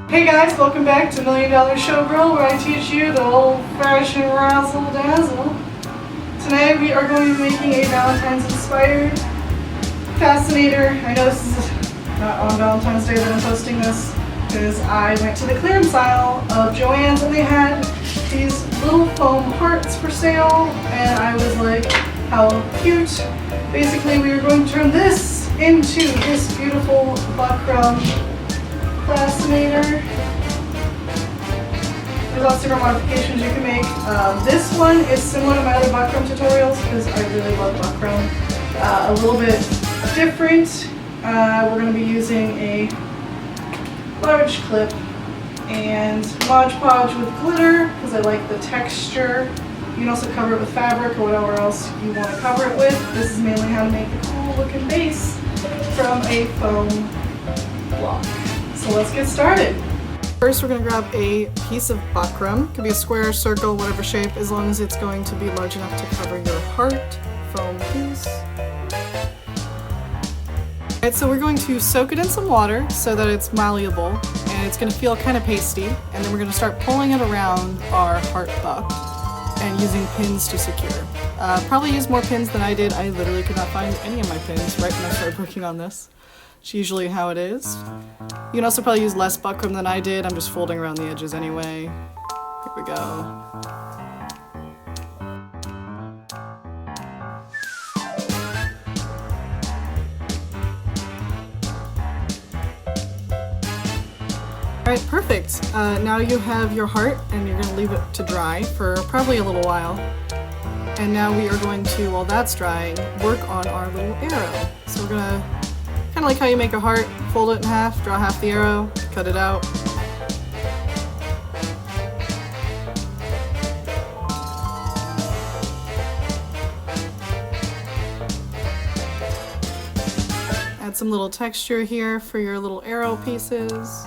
Hey guys, welcome back to $1 Million Showgirl, where I teach you the old-fashioned razzle dazzle. Today we are going to be making a Valentine's inspired fascinator. I know this is not on Valentine's Day that I'm posting this, because I went to the clearance aisle of Joann's and they had these little foam hearts for sale, and I was like, how cute. Basically, we are going to turn this into this beautiful buckram fascinator. There's lots of different modifications you can make. This one is similar to my other buckram tutorials because I really love buckram. A little bit different. We're going to be using a large clip and Mod Podge with glitter because I like the texture. You can also cover it with fabric or whatever else you want to cover it with. This is mainly how to make the cool looking base from a foam block. So let's get started. First we're going to grab a piece of buckram. It could be a square, circle, whatever shape, as long as it's going to be large enough to cover your heart foam piece. Alright, so we're going to soak it in some water so that it's malleable and it's going to feel kind of pasty, and then we're going to start pulling it around our heart buck and using pins to secure. Probably use more pins than I did. I literally could not find any of my pins right when I started working on this. It's usually how it is. You can also probably use less buckram than I did. I'm just folding around the edges anyway. Here we go. Alright, perfect. Now you have your heart and you're going to leave it to dry for probably a little while. And now we are going to, while that's drying, work on our little arrow. So we're going to, kind of like how you make a heart, fold it in half, draw half the arrow, cut it out. Add some little texture here for your little arrow pieces.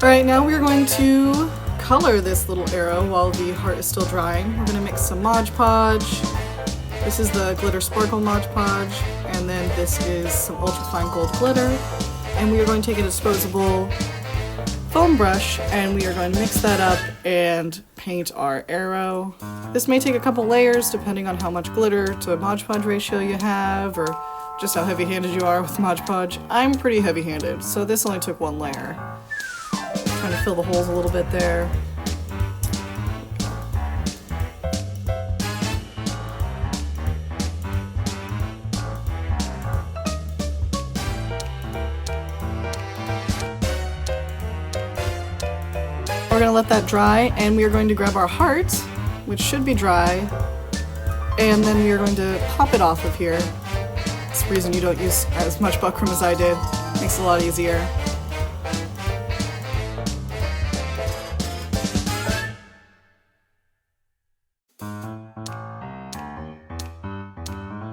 Alright, now we're going to color this little arrow while the heart is still drying. We're going to mix some Mod Podge. This is the Glitter Sparkle Mod Podge, and then this is some ultrafine gold glitter. And we are going to take a disposable foam brush and we are going to mix that up and paint our arrow. This may take a couple layers depending on how much glitter to Mod Podge ratio you have, or just how heavy-handed you are with Mod Podge. I'm pretty heavy-handed, so this only took one layer. Trying to fill the holes a little bit there. We're going to let that dry, and we are going to grab our heart, which should be dry, and then we are going to pop it off of here. That's the reason you don't use as much buckram as I did. Makes it a lot easier.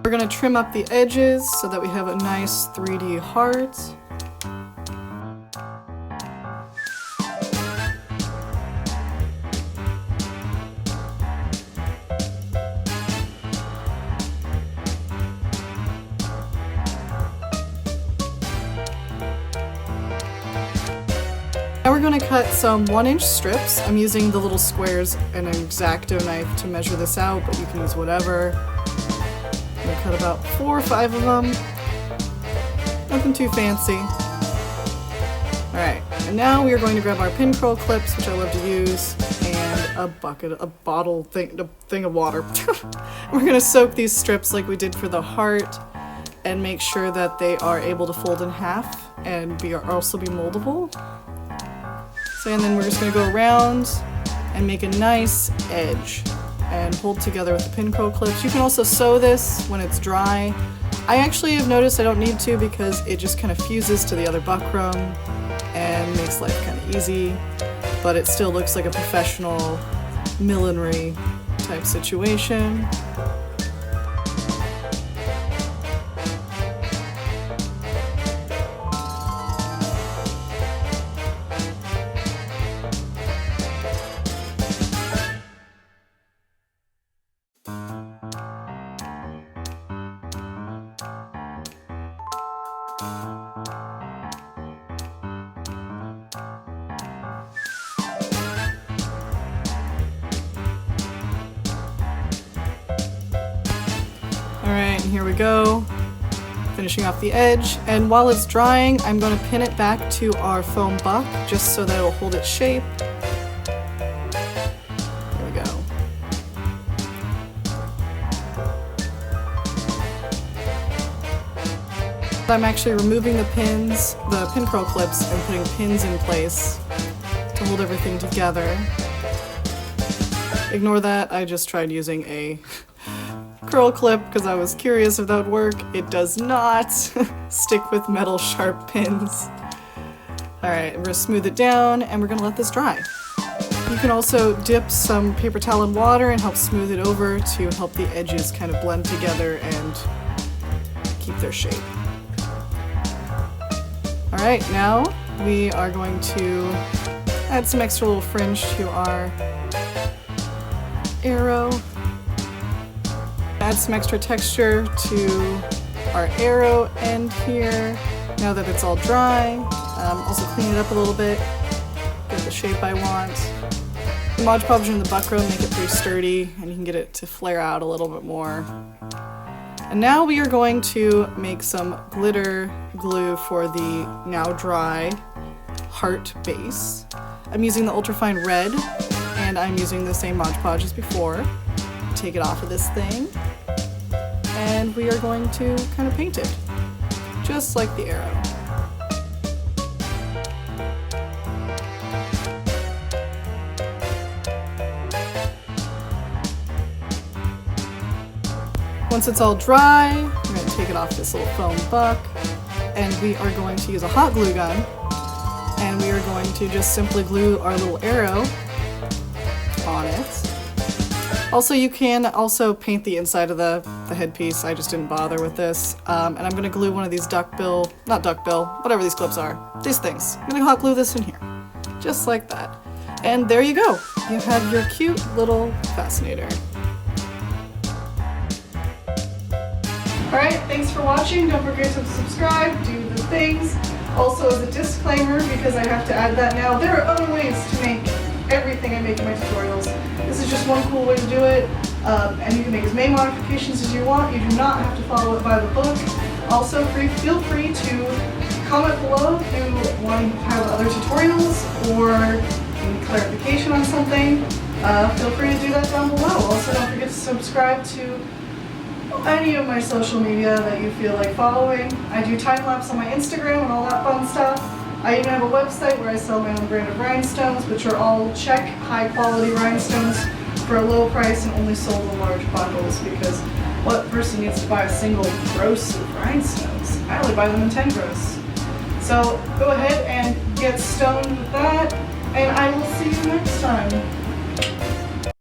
We're going to trim up the edges so that we have a nice 3D heart. Now we're going to cut some 1-inch strips. I'm using the little squares and an X-Acto knife to measure this out, but you can use whatever. I'm going to cut about 4 or 5 of them. Nothing too fancy. Alright, and now we are going to grab our pin curl clips, which I love to use, and a thing of water. We're going to soak these strips like we did for the heart and make sure that they are able to fold in half and also be moldable. So, and then we're just going to go around and make a nice edge and hold together with the pin curl clips. You can also sew this when it's dry. I actually have noticed I don't need to because it just kind of fuses to the other buckram and makes life kind of easy, but it still looks like a professional millinery type situation. Alright, and here we go. Finishing off the edge, and while it's drying, I'm going to pin it back to our foam buck just so that it'll hold its shape. There we go. I'm actually removing the pins, the pin curl clips, and putting pins in place to hold everything together. Ignore that, I just tried using a curl clip because I was curious if that would work. It does not stick with metal sharp pins. Alright, we're gonna smooth it down and we're gonna let this dry. You can also dip some paper towel in water and help smooth it over to help the edges kind of blend together and keep their shape. Alright, now we are going to add some extra little fringe to our arrow. Add some extra texture to our arrow end here now that it's all dry. Also clean it up a little bit, get the shape I want. The Mod Podge and the buckram make it pretty sturdy and you can get it to flare out a little bit more. And now we are going to make some glitter glue for the now dry heart base. I'm using the ultrafine red and I'm using the same Mod Podge as before. Take it off of this thing. And we are going to kind of paint it, just like the arrow. Once it's all dry, we're going to take it off this little foam buck, and we are going to use a hot glue gun, and we are going to just simply glue our little arrow on it. Also, you can also paint the inside of the headpiece. I just didn't bother with this. And I'm going to glue one of these not duckbill, whatever these clips are. These things. I'm going to hot glue this in here. Just like that. And there you go. You have your cute little fascinator. Alright, thanks for watching. Don't forget to subscribe, do the things. Also, as a disclaimer, because I have to add that now, there are other ways to make everything I make in my tutorials. This is just one cool way to do it, and you can make as many modifications as you want. You do not have to follow it by the book. Also, feel free to comment below if you want to have other tutorials or need clarification on something. Feel free to do that down below. Also, don't forget to subscribe to any of my social media that you feel like following. I do time-lapse on my Instagram and all that fun stuff. I even have a website where I sell my own brand of rhinestones, which are all check high-quality rhinestones for a low price and only sold in large bundles, because what person needs to buy a single gross of rhinestones? I only buy them in 10 gross. So go ahead and get stoned with that, and I will see you next time.